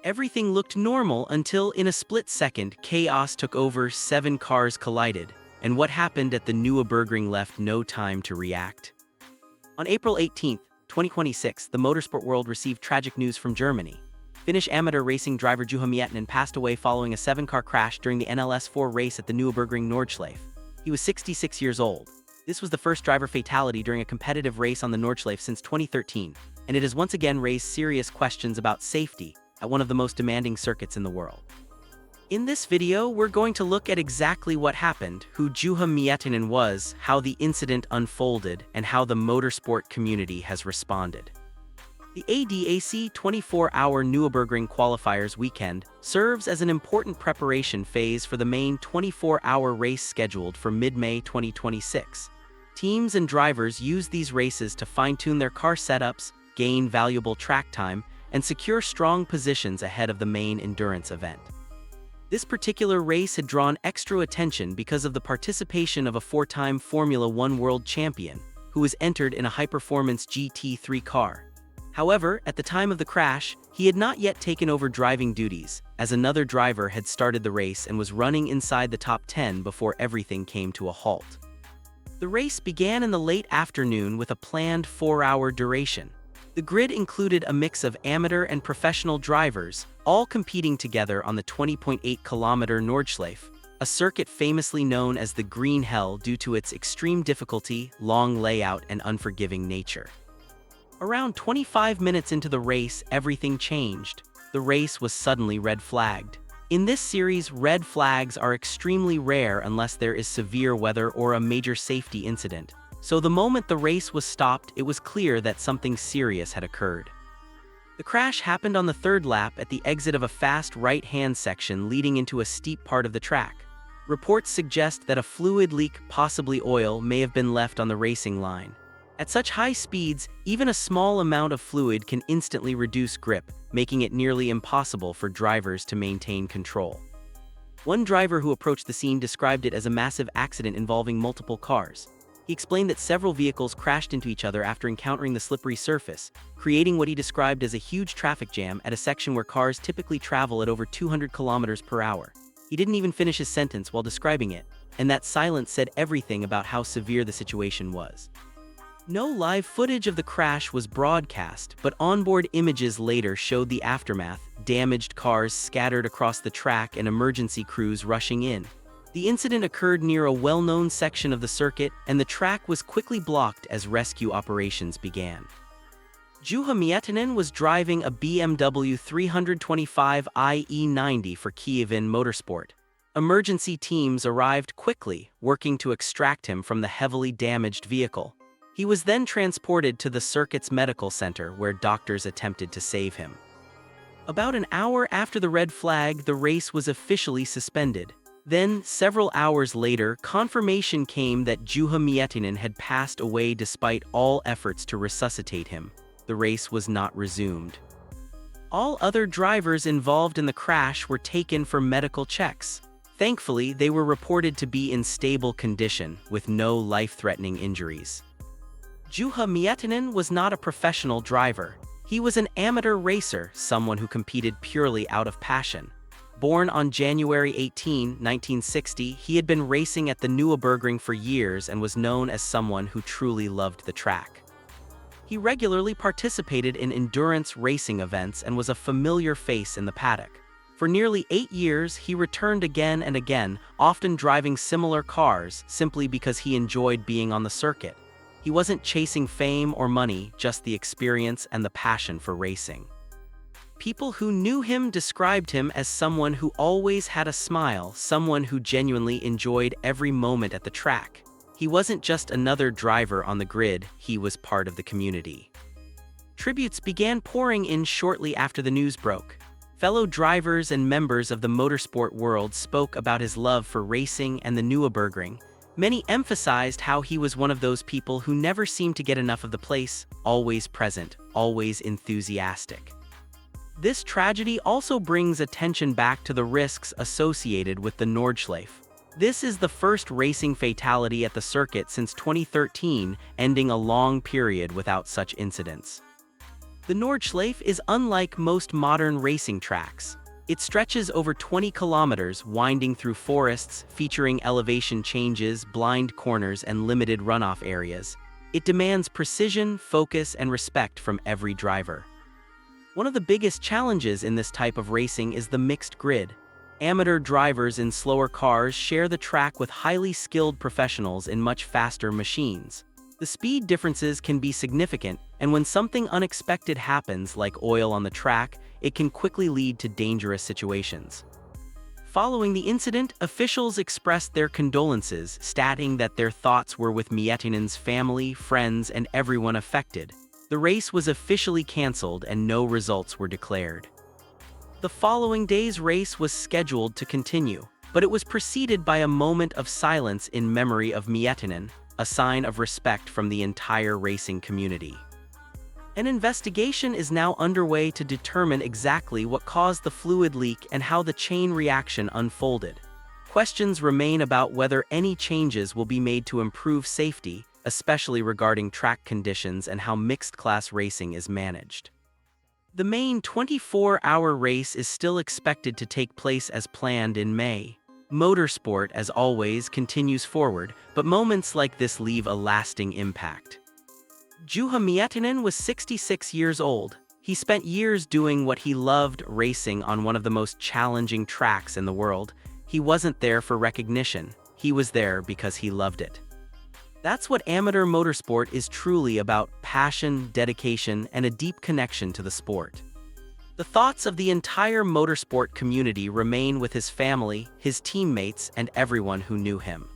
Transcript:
Everything looked normal until, in a split second, chaos took over. 7 cars collided, and what happened at the Nürburgring left no time to react. On April 18, 2026, the motorsport world received tragic news from Germany. Finnish amateur racing driver Juha Miettinen passed away following a 7-car crash during the NLS4 race at the Nürburgring Nordschleife. He was 66 years old. This was the first driver fatality during a competitive race on the Nordschleife since 2013, and it has once again raised serious questions about safety at one of the most demanding circuits in the world. In this video, we're going to look at exactly what happened, who Juha Miettinen was, how the incident unfolded, and how the motorsport community has responded. The ADAC 24-hour Nürburgring Qualifiers weekend serves as an important preparation phase for the main 24-hour race scheduled for mid-May 2026. Teams and drivers use these races to fine-tune their car setups, gain valuable track time, and secure strong positions ahead of the main endurance event. This particular race had drawn extra attention because of the participation of a 4-time Formula One world champion, who was entered in a high-performance GT3 car. However, at the time of the crash, he had not yet taken over driving duties, as another driver had started the race and was running inside the top 10 before everything came to a halt. The race began in the late afternoon with a planned 4-hour duration. The grid included a mix of amateur and professional drivers, all competing together on the 20.8-kilometer Nordschleife, a circuit famously known as the Green Hell due to its extreme difficulty, long layout, and unforgiving nature. Around 25 minutes into the race, everything changed. The race was suddenly red-flagged. In this series, red flags are extremely rare unless there is severe weather or a major safety incident. So the moment the race was stopped, it was clear that something serious had occurred. The crash happened on the 3rd lap at the exit of a fast right-hand section leading into a steep part of the track. Reports suggest that a fluid leak, possibly oil, may have been left on the racing line. At such high speeds, even a small amount of fluid can instantly reduce grip, making it nearly impossible for drivers to maintain control. One driver who approached the scene described it as a massive accident involving multiple cars. He explained that several vehicles crashed into each other after encountering the slippery surface, creating what he described as a huge traffic jam at a section where cars typically travel at over 200 kilometers per hour. He didn't even finish his sentence while describing it, and that silence said everything about how severe the situation was. No live footage of the crash was broadcast, but onboard images later showed the aftermath, damaged cars scattered across the track and emergency crews rushing in. The incident occurred near a well-known section of the circuit, and the track was quickly blocked as rescue operations began. Juha Miettinen was driving a BMW 325 IE90 for Kievan Motorsport. Emergency teams arrived quickly, working to extract him from the heavily damaged vehicle. He was then transported to the circuit's medical center, where doctors attempted to save him. About an hour after the red flag, the race was officially suspended. Then, several hours later, confirmation came that Juha Miettinen had passed away despite all efforts to resuscitate him. The race was not resumed. All other drivers involved in the crash were taken for medical checks. Thankfully, they were reported to be in stable condition, with no life-threatening injuries. Juha Miettinen was not a professional driver. He was an amateur racer, someone who competed purely out of passion. Born on January 18, 1960, he had been racing at the Nürburgring for years and was known as someone who truly loved the track. He regularly participated in endurance racing events and was a familiar face in the paddock. For nearly 8 years, he returned again and again, often driving similar cars simply because he enjoyed being on the circuit. He wasn't chasing fame or money, just the experience and the passion for racing. People who knew him described him as someone who always had a smile, someone who genuinely enjoyed every moment at the track. He wasn't just another driver on the grid, he was part of the community. Tributes began pouring in shortly after the news broke. Fellow drivers and members of the motorsport world spoke about his love for racing and the Nürburgring. Many emphasized how he was one of those people who never seemed to get enough of the place, always present, always enthusiastic. This tragedy also brings attention back to the risks associated with the Nordschleife. This is the first racing fatality at the circuit since 2013, ending a long period without such incidents. The Nordschleife is unlike most modern racing tracks. It stretches over 20 kilometers, winding through forests, featuring elevation changes, blind corners, and limited runoff areas. It demands precision, focus, and respect from every driver. One of the biggest challenges in this type of racing is the mixed grid. Amateur drivers in slower cars share the track with highly skilled professionals in much faster machines. The speed differences can be significant, and when something unexpected happens, like oil on the track, it can quickly lead to dangerous situations. Following the incident, officials expressed their condolences, stating that their thoughts were with Miettinen's family, friends, and everyone affected. The race was officially cancelled and no results were declared. The following day's race was scheduled to continue, but it was preceded by a moment of silence in memory of Miettinen, a sign of respect from the entire racing community. An investigation is now underway to determine exactly what caused the fluid leak and how the chain reaction unfolded. Questions remain about whether any changes will be made to improve safety, especially regarding track conditions and how mixed-class racing is managed. The main 24-hour race is still expected to take place as planned in May. Motorsport, as always, continues forward, but moments like this leave a lasting impact. Juha Miettinen was 66 years old. He spent years doing what he loved, racing on one of the most challenging tracks in the world. He wasn't there for recognition. He was there because he loved it. That's what amateur motorsport is truly about: passion, dedication, and a deep connection to the sport. The thoughts of the entire motorsport community remain with his family, his teammates, and everyone who knew him.